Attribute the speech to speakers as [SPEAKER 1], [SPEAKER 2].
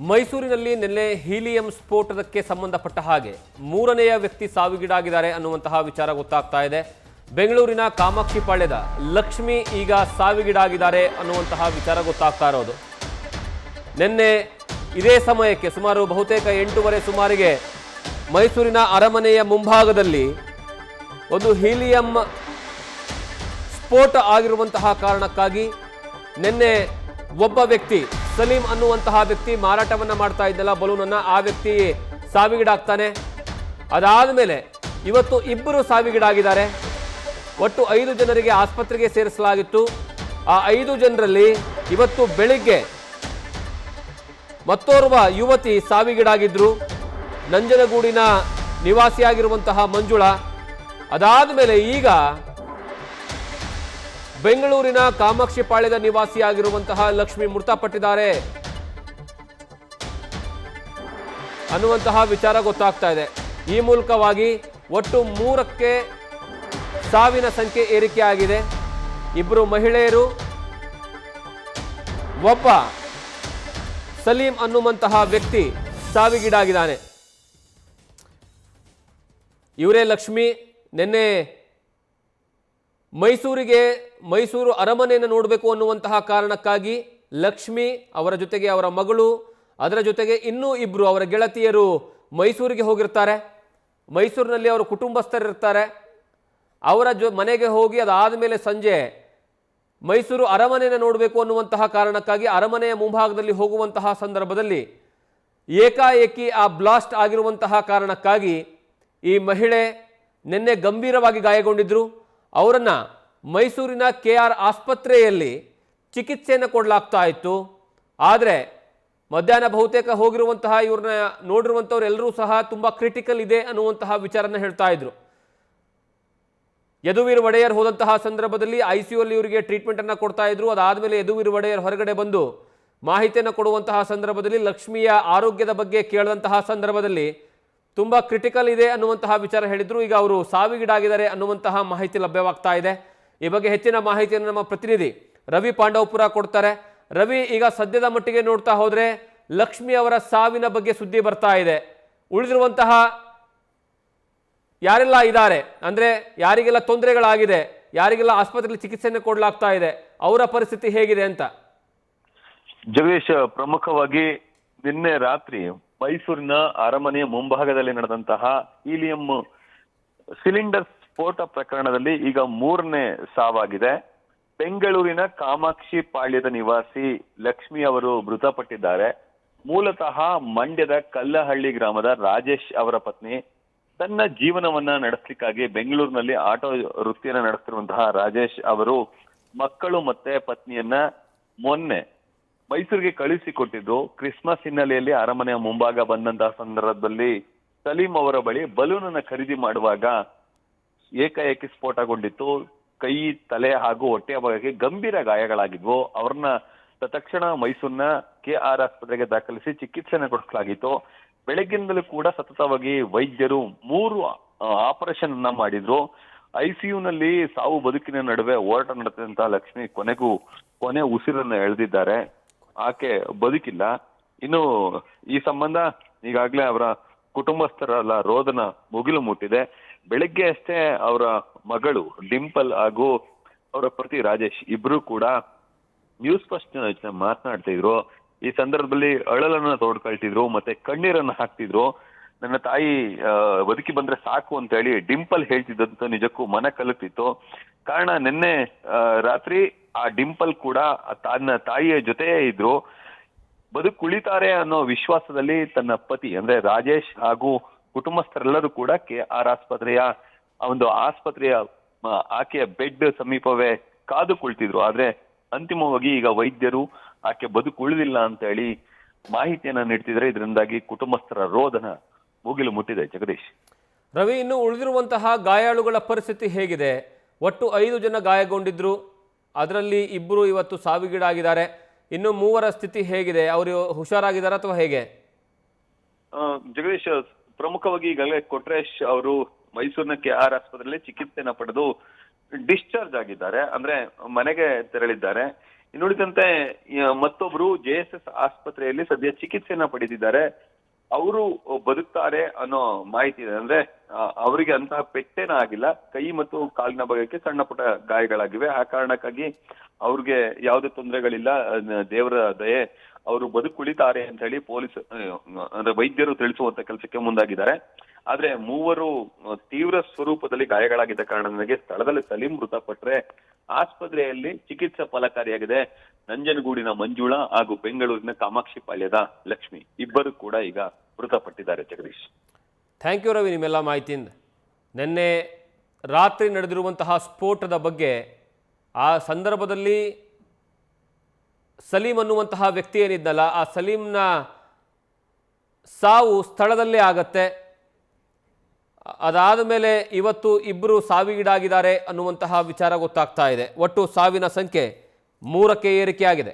[SPEAKER 1] ಮೈಸೂರಿನಲ್ಲಿ ನಿನ್ನೆ ಹೀಲಿಯಂ ಸ್ಫೋಟಕ್ಕೆ ಸಂಬಂಧಪಟ್ಟ ಹಾಗೆ ಮೂರನೆಯ ವ್ಯಕ್ತಿ ಸಾವಿಗೀಡಾಗಿದ್ದಾರೆ ಅನ್ನುವಂತಹ ವಿಚಾರ ಗೊತ್ತಾಗ್ತಾ ಇದೆ. ಬೆಂಗಳೂರಿನ ಕಾಮಾಕ್ಷಿ ಪಾಳ್ಯದ ಲಕ್ಷ್ಮಿ ಈಗ ಸಾವಿಗೀಡಾಗಿದ್ದಾರೆ ಅನ್ನುವಂತಹ ವಿಚಾರ ಗೊತ್ತಾಗ್ತಾ ಇರೋದು. ನಿನ್ನೆ ಇದೇ ಸಮಯಕ್ಕೆ ಸುಮಾರು ಬಹುತೇಕ 8:30 ಸುಮಾರಿಗೆ ಮೈಸೂರಿನ ಅರಮನೆಯ ಮುಂಭಾಗದಲ್ಲಿ ಒಂದು ಹೀಲಿಯಂ ಸ್ಫೋಟ ಆಗಿರುವಂತಹ ಕಾರಣಕ್ಕಾಗಿ ನಿನ್ನೆ ಒಬ್ಬ ವ್ಯಕ್ತಿ ಸಲೀಂ ಅನ್ನುವಂತಹ ವ್ಯಕ್ತಿ ಮಾರಾಟವನ್ನ ಮಾಡ್ತಾ ಇದ್ದಲ್ಲ ಬಲೂನನ್ನ, ಆ ವ್ಯಕ್ತಿ ಸಾವಿಗೀಡಾಗ್ತಾನೆ. ಅದಾದ ಮೇಲೆ ಇವತ್ತು ಇಬ್ಬರು ಸಾವಿಗೀಡಾಗಿದ್ದಾರೆ. ಒಟ್ಟು 5 ಜನರಿಗೆ ಆಸ್ಪತ್ರೆಗೆ ಸೇರಿಸಲಾಗಿತ್ತು. ಆ 5 ಜನರಲ್ಲಿ ಇವತ್ತು ಬೆಳಿಗ್ಗೆ ಮತ್ತೋರ್ವ ಯುವತಿ ಸಾವಿಗೀಡಾಗಿದ್ರು, ನಂಜನಗೂಡಿನ ನಿವಾಸಿಯಾಗಿರುವಂತಹ ಮಂಜುಳಾ. ಅದಾದ ಮೇಲೆ ಈಗ ಬೆಂಗಳೂರಿನ ಕಾಮಾಕ್ಷಿ ಪಾಳ್ಯದ ನಿವಾಸಿಯಾಗಿರುವಂತಹ ಲಕ್ಷ್ಮಿ ಮೃತಪಟ್ಟಿದ್ದಾರೆ ಅನ್ನುವಂತಹ ವಿಚಾರ ಗೊತ್ತಾಗ್ತಾ ಇದೆ. ಈ ಮೂಲಕವಾಗಿ ಒಟ್ಟು 3ಕ್ಕೆ ಸಾವಿನ ಸಂಖ್ಯೆ ಏರಿಕೆ ಆಗಿದೆ. 2 ಮಹಿಳೆಯರು, ಒಬ್ಬ ಸಲೀಂ ಅನ್ನುವಂತಹ ವ್ಯಕ್ತಿ ಸಾವಿಗೀಡಾಗಿದ್ದಾನೆ. ಇವರೇ ಲಕ್ಷ್ಮಿ. ನಿನ್ನೆ ಮೈಸೂರು ಅರಮನೆಯನ್ನು ನೋಡಬೇಕು ಅನ್ನುವಂತಹ ಕಾರಣಕ್ಕಾಗಿ ಲಕ್ಷ್ಮಿ, ಅವರ ಜೊತೆಗೆ ಅವರ ಮಗಳು, ಅದರ ಜೊತೆಗೆ ಇನ್ನೂ 2 ಅವರ ಗೆಳತಿಯರು ಮೈಸೂರಿಗೆ ಹೋಗಿರ್ತಾರೆ. ಮೈಸೂರಿನಲ್ಲಿ ಅವರ ಕುಟುಂಬಸ್ಥರಿರ್ತಾರೆ. ಅವರ ಮನೆಗೆ ಹೋಗಿ ಅದಾದ ಮೇಲೆ ಸಂಜೆ ಮೈಸೂರು ಅರಮನೆಯನ್ನು ನೋಡಬೇಕು ಅನ್ನುವಂತಹ ಕಾರಣಕ್ಕಾಗಿ ಅರಮನೆಯ ಮುಂಭಾಗದಲ್ಲಿ ಹೋಗುವಂತಹ ಸಂದರ್ಭದಲ್ಲಿ ಏಕಾಏಕಿ ಆ ಬ್ಲಾಸ್ಟ್ ಆಗಿರುವಂತಹ ಕಾರಣಕ್ಕಾಗಿ ಈ ಮಹಿಳೆ ನಿನ್ನೆ ಗಂಭೀರವಾಗಿ ಗಾಯಗೊಂಡಿದ್ರು. ಅವರನ್ನು ಮೈಸೂರಿನ KR ಆಸ್ಪತ್ರೆಯಲ್ಲಿ ಚಿಕಿತ್ಸೆಯನ್ನು ಕೊಡಲಾಗ್ತಾ ಇತ್ತು. ಆದರೆ ಮಧ್ಯಾಹ್ನ ಬಹುತೇಕ ಹೋಗಿರುವಂತಹ ಇವ್ರನ್ನ ನೋಡಿರುವಂಥವ್ರು ಎಲ್ಲರೂ ಸಹ ತುಂಬ ಕ್ರಿಟಿಕಲ್ ಇದೆ ಅನ್ನುವಂತಹ ವಿಚಾರನ ಹೇಳ್ತಾ ಇದ್ರು. ಯದುವೀರ್ ಒಡೆಯರ್ ಹೋದಂತಹ ಸಂದರ್ಭದಲ್ಲಿ ICU ಅಲ್ಲಿ ಇವರಿಗೆ ಟ್ರೀಟ್ಮೆಂಟನ್ನು ಕೊಡ್ತಾ ಇದ್ರು. ಅದಾದಮೇಲೆ ಯದುವೀರ್ ಒಡೆಯರ್ ಹೊರಗಡೆ ಬಂದು ಮಾಹಿತಿಯನ್ನು ಕೊಡುವಂತಹ ಸಂದರ್ಭದಲ್ಲಿ ಲಕ್ಷ್ಮಿಯ ಆರೋಗ್ಯದ ಬಗ್ಗೆ ಕೇಳಿದಂತಹ ಸಂದರ್ಭದಲ್ಲಿ ತುಂಬ ಕ್ರಿಟಿಕಲ್ ಇದೆ ಅನ್ನುವಂತಹ ವಿಚಾರ ಹೇಳಿದ್ರು. ಈಗ ಅವರು ಸಾವಿಗೀಡಾಗಿದ್ದಾರೆ ಅನ್ನುವಂತಹ ಮಾಹಿತಿ ಲಭ್ಯವಾಗ್ತಾ ಇದೆ. ಈ ಬಗ್ಗೆ ಹೆಚ್ಚಿನ ಮಾಹಿತಿಯನ್ನು ನಮ್ಮ ಪ್ರತಿನಿಧಿ ರವಿ ಪಾಂಡವಪುರ ಕೊಡ್ತಾರೆ. ರವಿ, ಈಗ ಸದ್ಯದ ಮಟ್ಟಿಗೆ ನೋಡ್ತಾ ಹೋದ್ರೆ ಲಕ್ಷ್ಮಿ ಅವರ ಸಾವಿನ ಬಗ್ಗೆ ಸುದ್ದಿ ಬರ್ತಾ ಇದೆ. ಉಳಿದಿರುವಂತಹ ಯಾರೆಲ್ಲ ಇದ್ದಾರೆ, ಅಂದ್ರೆ ಯಾರಿಗೆಲ್ಲ ತೊಂದರೆಗಳಾಗಿದೆ, ಯಾರಿಗೆಲ್ಲ ಆಸ್ಪತ್ರೆಯಲ್ಲಿ ಚಿಕಿತ್ಸೆಯನ್ನು ಕೊಡಲಾಗ್ತಾ ಇದೆ, ಅವರ ಪರಿಸ್ಥಿತಿ ಹೇಗಿದೆ ಅಂತ?
[SPEAKER 2] ಜಗದೀಶ್, ಪ್ರಮುಖವಾಗಿ ನಿನ್ನೆ ರಾತ್ರಿ ಮೈಸೂರಿನ ಅರಮನೆಯ ಮುಂಭಾಗದಲ್ಲಿ ನಡೆದಂತಹ ಹೀಲಿಯಂ ಸಿಲಿಂಡರ್ ಸ್ಫೋಟ ಪ್ರಕರಣದಲ್ಲಿ ಈಗ 3ನೇ ಸಾವಾಗಿದೆ. ಬೆಂಗಳೂರಿನ ಕಾಮಾಕ್ಷಿ ಪಾಳ್ಯದ ನಿವಾಸಿ ಲಕ್ಷ್ಮಿ ಅವರು ಮೃತಪಟ್ಟಿದ್ದಾರೆ. ಮೂಲತಃ ಮಂಡ್ಯದ ಕಲ್ಲಹಳ್ಳಿ ಗ್ರಾಮದ ರಾಜೇಶ್ ಅವರ ಪತ್ನಿ. ತನ್ನ ಜೀವನವನ್ನ ನಡೆಸಲಿಕ್ಕಾಗಿ ಬೆಂಗಳೂರಿನಲ್ಲಿ ಆಟೋ ವೃತ್ತಿಯನ್ನ ನಡೆಸ್ತಿರುವಂತಹ ರಾಜೇಶ್ ಅವರು ಮಕ್ಕಳು ಮತ್ತೆ ಪತ್ನಿಯನ್ನ ಮೊನ್ನೆ ಮೈಸೂರಿಗೆ ಕಳುಹಿಸಿಕೊಟ್ಟಿದ್ದು. ಕ್ರಿಸ್ಮಸ್ ಹಿನ್ನೆಲೆಯಲ್ಲಿ ಅರಮನೆಯ ಮುಂಭಾಗ ಬಂದಂತಹ ಸಂದರ್ಭದಲ್ಲಿ ಸಲೀಂ ಅವರ ಬಳಿ ಬಲೂನ್ ಅನ್ನ ಖರೀದಿ ಮಾಡುವಾಗ ಏಕಾಏಕಿ ಸ್ಫೋಟಗೊಂಡಿತ್ತು. ಕೈ, ತಲೆ ಹಾಗೂ ಹೊಟ್ಟೆಯ ಭಾಗಕ್ಕೆ ಗಂಭೀರ ಗಾಯಗಳಾಗಿದ್ವು. ಅವ್ರನ್ನ ತಕ್ಷಣ ಮೈಸೂರಿನ KR ಆಸ್ಪತ್ರೆಗೆ ದಾಖಲಿಸಿ ಚಿಕಿತ್ಸೆಯನ್ನು ಕೊಡಿಸಲಾಗಿತ್ತು. ಬೆಳಗ್ಗಿಂದಲೂ ಕೂಡ ಸತತವಾಗಿ ವೈದ್ಯರು 3 ಆಪರೇಷನ್ ಅನ್ನ ಮಾಡಿದ್ರು. ICU ನಲ್ಲಿ ಸಾವು ಬದುಕಿನ ನಡುವೆ ಹೋರಾಟ ನಡೆಸಿದಂತಹ ಲಕ್ಷ್ಮಿ ಕೊನೆ ಉಸಿರನ್ನ ಎಳೆದಿದ್ದಾರೆ. ಆಕೆ ಬದುಕಿಲ್ಲ. ಇನ್ನು ಈ ಸಂಬಂಧ ಈಗಾಗಲೇ ಅವರ ಕುಟುಂಬಸ್ಥರ ರೋದನ ಮುಗಿಲು ಮುಟ್ಟಿದೆ. ಬೆಳಗ್ಗೆ ಅಷ್ಟೇ ಅವರ ಮಗಳು ಡಿಂಪಲ್ ಹಾಗೂ ಅವರ ಪತಿ ರಾಜೇಶ್ ಇಬ್ರು ಕೂಡ ನ್ಯೂಸ್ ಫಸ್ಟ್ ಮಾತನಾಡ್ತಾ ಇದ್ರು. ಈ ಸಂದರ್ಭದಲ್ಲಿ ಅಳಲನ್ನ ತೋಡ್ಕೊಳ್ತಿದ್ರು, ಮತ್ತೆ ಕಣ್ಣೀರನ್ನ ಹಾಕ್ತಿದ್ರು. ನನ್ನ ತಾಯಿ ಬದುಕಿ ಬಂದ್ರೆ ಸಾಕು ಅಂತ ಹೇಳಿ ಡಿಂಪಲ್ ಹೇಳ್ತಿದ್ದಂತ ನಿಜಕ್ಕೂ ಮನ ಕಲುಕ್ತಿತ್ತು. ಕಾರಣ ನಿನ್ನೆ ರಾತ್ರಿ ಆ ಡಿಂಪಲ್ ಕೂಡ ತನ್ನ ತಾಯಿಯ ಜೊತೆಯೇ ಇದ್ರು. ಬದುಕುಳಿತಾರೆ ಅನ್ನೋ ವಿಶ್ವಾಸದಲ್ಲಿ ತನ್ನ ಪತಿ ಅಂದ್ರೆ ರಾಜೇಶ್ ಹಾಗೂ ಕುಟುಂಬಸ್ಥರೆಲ್ಲರೂ ಕೂಡ KR ಆಸ್ಪತ್ರೆಯ ಆಕೆಯ ಬೆಡ್ ಸಮೀಪವೇ ಕಾದು ಕುಳಿತಿದ್ರು. ಆದ್ರೆ ಅಂತಿಮವಾಗಿ ಈಗ ವೈದ್ಯರು ಆಕೆ ಬದುಕುಳಿದಿಲ್ಲ ಅಂತ ಹೇಳಿ ಮಾಹಿತಿಯನ್ನ ನೀಡ್ತಿದ್ರೆ. ಇದರಿಂದಾಗಿ ಕುಟುಂಬಸ್ಥರ ರೋದನ ಮುಗಿಲು ಮುಟ್ಟಿದೆ. ಜಗದೀಶ್,
[SPEAKER 1] ರವಿ, ಇನ್ನು ಉಳಿದಿರುವಂತಹ ಗಾಯಾಳುಗಳ ಪರಿಸ್ಥಿತಿ ಹೇಗಿದೆ? ಒಟ್ಟು 5 ಜನ ಗಾಯಗೊಂಡಿದ್ರು, ಅದರಲ್ಲಿ 2 ಇವತ್ತು ಸಾವಿಗೀಡಾಗಿದ್ದಾರೆ. ಇನ್ನು 3ರ ಸ್ಥಿತಿ ಹೇಗಿದೆ? ಅವರು ಹುಷಾರಾಗಿದ್ದಾರೆ ಅಥವಾ ಹೇಗೆ?
[SPEAKER 2] ಜಗದೀಶ್, ಪ್ರಮುಖವಾಗಿ ಈಗಾಗಲೇ ಕೊಟ್ರೇಶ್ ಅವರು ಮೈಸೂರಿನ KR ಆಸ್ಪತ್ರೆಯಲ್ಲಿ ಚಿಕಿತ್ಸೆನ ಪಡೆದು ಡಿಸ್ಚಾರ್ಜ್ ಆಗಿದ್ದಾರೆ. ಅಂದ್ರೆ ಮನೆಗೆ ತೆರಳಿದ್ದಾರೆ. ಇನ್ನುಳಿದಂತೆ ಮತ್ತೊಬ್ರು JSS ಆಸ್ಪತ್ರೆಯಲ್ಲಿ ಸದ್ಯ ಚಿಕಿತ್ಸೆಯನ್ನ ಪಡೆದಿದ್ದಾರೆ. ಅವರು ಬದುಕ್ತಾರೆ ಅನ್ನೋ ಮಾಹಿತಿ ಇದೆ. ಅಂದ್ರೆ ಅವರಿಗೆ ಅಂತಹ ಪೆಟ್ಟೇನ ಆಗಿಲ್ಲ, ಕೈ ಮತ್ತು ಕಾಲಿನ ಭಾಗಕ್ಕೆ ಸಣ್ಣ ಪುಟ್ಟ ಗಾಯಗಳಾಗಿವೆ. ಆ ಕಾರಣಕ್ಕಾಗಿ ಅವ್ರಿಗೆ ಯಾವುದೇ ತೊಂದರೆಗಳಿಲ್ಲ, ದೇವರ ದಯೆ, ಅವರು ಬದುಕುಳಿತಾರೆ ಅಂತ ಹೇಳಿ ಪೊಲೀಸ್ ಅಂದ್ರೆ ವೈದ್ಯರು ತಿಳಿಸುವಂತ ಕೆಲಸಕ್ಕೆ ಮುಂದಾಗಿದ್ದಾರೆ. ಆದ್ರೆ ಮೂವರು ತೀವ್ರ ಸ್ವರೂಪದಲ್ಲಿ ಗಾಯಗಳಾಗಿದ್ದ ಕಾರಣಕ್ಕೆ ಸ್ಥಳದಲ್ಲಿ ಸಲೀಂ ಮೃತಪಟ್ರೆ ಆಸ್ಪತ್ರೆಯಲ್ಲಿ ಚಿಕಿತ್ಸೆ ಫಲಕಾರಿಯಾಗಿದೆ. ನಂಜನಗೂಡಿನ ಮಂಜುಳಾ ಹಾಗೂ ಬೆಂಗಳೂರಿನ ಕಾಮಾಕ್ಷಿ ಪಾಳ್ಯದ ಲಕ್ಷ್ಮಿ ಇಬ್ಬರು ಕೂಡ ಈಗ ಮೃತಪಟ್ಟಿದ್ದಾರೆ. ಜಗದೀಶ್,
[SPEAKER 1] ಥ್ಯಾಂಕ್ ಯು ರವಿ, ನಿಮ್ಮೆಲ್ಲ ಮಾಹಿತಿಯಿಂದ. ನಿನ್ನೆ ರಾತ್ರಿ ನಡೆದಿರುವಂತಹ ಸ್ಫೋಟದ ಬಗ್ಗೆ, ಆ ಸಂದರ್ಭದಲ್ಲಿ ಸಲೀಂ ಅನ್ನುವಂತಹ ವ್ಯಕ್ತಿ ಏನಿದ್ನಲ್ಲ, ಆ ಸಲೀಂನ ಸಾವು ಸ್ಥಳದಲ್ಲೇ ಆಗತ್ತೆ. ಅದಾದ ಮೇಲೆ ಇವತ್ತು ಇಬ್ಬರು ಸಾವಿಗೀಡಾಗಿದ್ದಾರೆ ಅನ್ನುವಂತಹ ವಿಚಾರ ಗೊತ್ತಾಗ್ತಾ ಇದೆ. ಒಟ್ಟು ಸಾವಿನ ಸಂಖ್ಯೆ 3ಕ್ಕೆ ಏರಿಕೆಯಾಗಿದೆ.